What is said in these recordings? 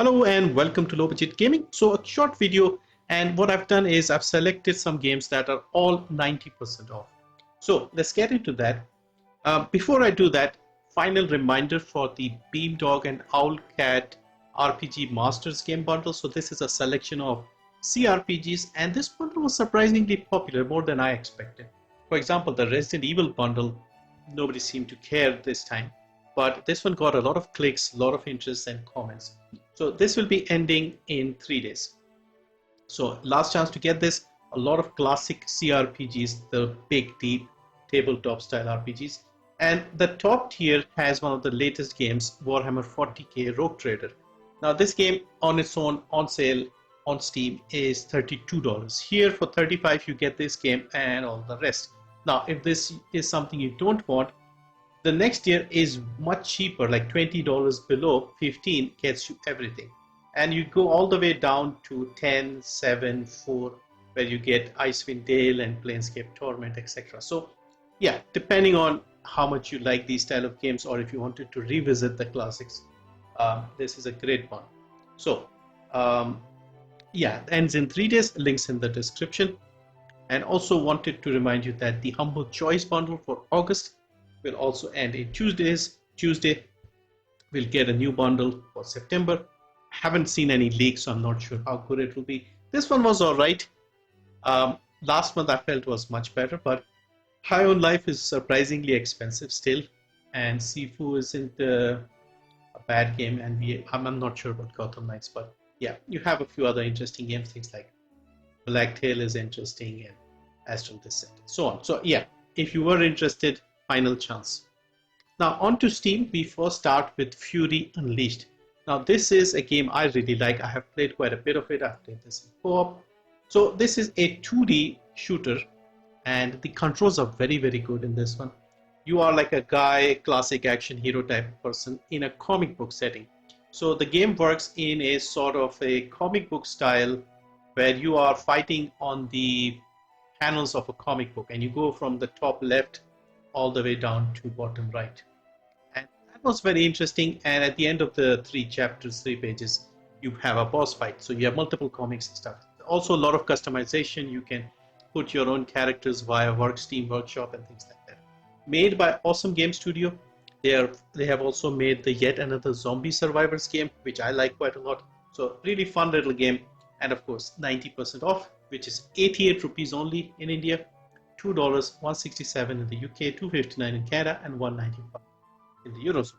Hello and welcome to Low Budget Gaming. So a short video, and what I've done is I've selected some games that are all 90% off. So let's get into that. Before I do that, final reminder for the Beamdog and Owlcat RPG Masters game bundle. So this is a selection of CRPGs, and this bundle was surprisingly popular, more than I expected. For example, the Resident Evil bundle, nobody seemed to care this time, but this one got a lot of clicks, a lot of interest and comments. So this will be ending in 3 days. So last chance to get this. A lot of classic CRPGs, the big, deep tabletop style RPGs. And the top tier has one of the latest games, Warhammer 40k Rogue Trader. Now this game on its own, on sale on Steam, is $32. Here for $35 you get this game and all the rest. Now if this is something you don't want, the next tier is much cheaper, like $20 below. 15 gets you everything, and you go all the way down to 10, 7, 4, where you get Icewind Dale and Planescape Torment, etc. So yeah, depending on how much you like these style of games, or if you wanted to revisit the classics, this is a great one. So yeah, it ends in 3 days. Links in the description. And also wanted to remind you that the Humble Choice bundle for August will also end in Tuesday we'll get a new bundle for September. Haven't seen any leaks, so I'm not sure how good it will be. This one was all right. Last month I felt was much better, but High on Life is surprisingly expensive still, and Sifu isn't a bad game, and I'm not sure about Gotham Knights, but yeah, you have a few other interesting games, things like Blacktail is interesting, and Astral Descent, so on. So yeah, if you were interested, final chance. Now on to Steam, we first start with Fury Unleashed. Now this is a game I really like. I have played quite a bit of it. I've played this in co-op. So this is a 2D shooter, and the controls are very good in this one. You are like a guy, classic action hero type person in a comic book setting. So the game works in a sort of a comic book style, where you are fighting on the panels of a comic book, and you go from the top left all the way down to bottom right. And that was very interesting. And at the end of the 3 chapters, 3 pages, you have a boss fight. So you have multiple comics and stuff. Also a lot of customization. You can put your own characters via Steam Workshop and things like that. Made by Awesome Game Studio. They have also made the yet another Zombie Survivors game, which I like quite a lot. So really fun little game. And of course 90% off, which is 88 rupees only in India, $2, 167 in the UK, 259 in Canada, and 195 in the Eurozone.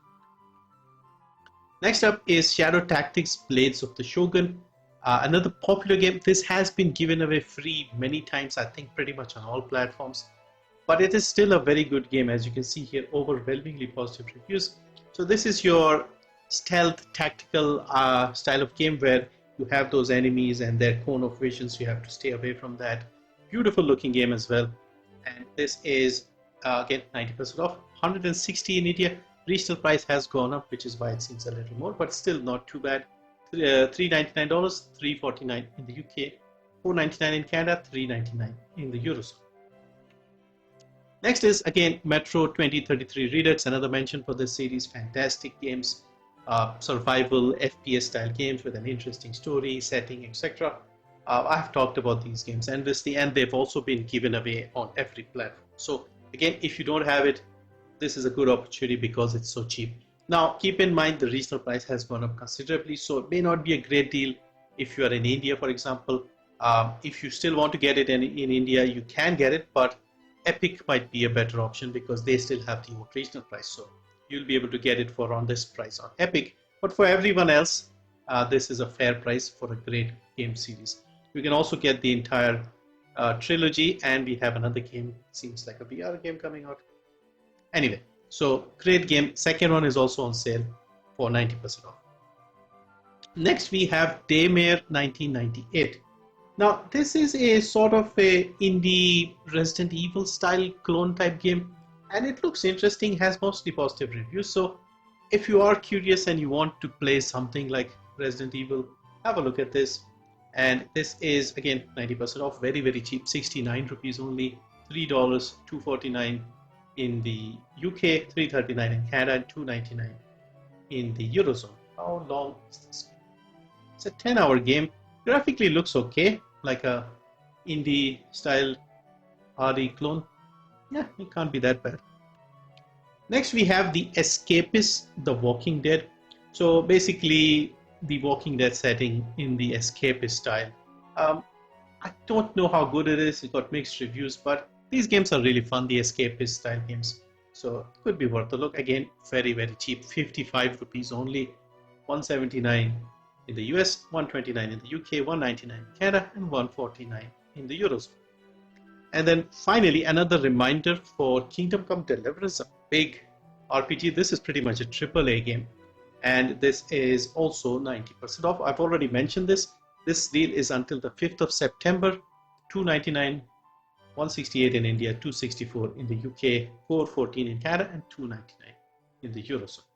Next up is Shadow Tactics Blades of the Shogun, another popular game. This has been given away free many times, I think pretty much on all platforms, but it is still a very good game. As you can see here, overwhelmingly positive reviews. So this is your stealth tactical style of game, where you have those enemies and their cone of vision, so you have to stay away from that. Beautiful looking game as well. And this is again 90% off, 160 in India. Regional price has gone up, which is why it seems a little more, but still not too bad. $399, $349 in the UK, $499 in Canada, $399 in the Eurozone. Next is again Metro 2033 Redux, another mention for this series. Fantastic games, survival FPS style games with an interesting story, setting, etc. I've talked about these games endlessly, and they've also been given away on every platform. So again, if you don't have it, this is a good opportunity because it's so cheap. Now keep in mind the regional price has gone up considerably, so it may not be a great deal if you are in India, for example. If you still want to get it in India, you can get it, but Epic might be a better option because they still have the regional price. So you'll be able to get it for on this price on Epic. But for everyone else, this is a fair price for a great game series. You can also get the entire trilogy, and we have another game, seems like a VR game coming out. Anyway, so great game. Second one is also on sale for 90% off. Next we have Daymare 1998. Now this is a sort of a indie Resident Evil style clone type game, and it looks interesting, has mostly positive reviews. So if you are curious and you want to play something like Resident Evil, have a look at this. And this is again 90% off, very cheap, 69 rupees only, $3, 249 in the UK, 339 in Canada, and 299 in the Eurozone. How long is this? It's a 10-hour game. Graphically looks okay, like a indie style RE clone. Yeah, it can't be that bad. Next we have the Escapists, The Walking Dead. So basically the Walking Dead setting in the Escapist style. I don't know how good it is. It got mixed reviews, but these games are really fun, the Escapist style games. So it could be worth a look. Again, very, very cheap, 55 rupees only, 179 in the US, 129 in the UK, 199 in Canada, and 149 in the Eurozone. And then finally, another reminder for Kingdom Come Deliverance, a big RPG. This is pretty much a AAA game. And this is also 90% off. I've already mentioned this. This deal is until the 5th of September, $299, $168 in India, $264 in the UK, $414 in Canada, and $299 in the Eurozone.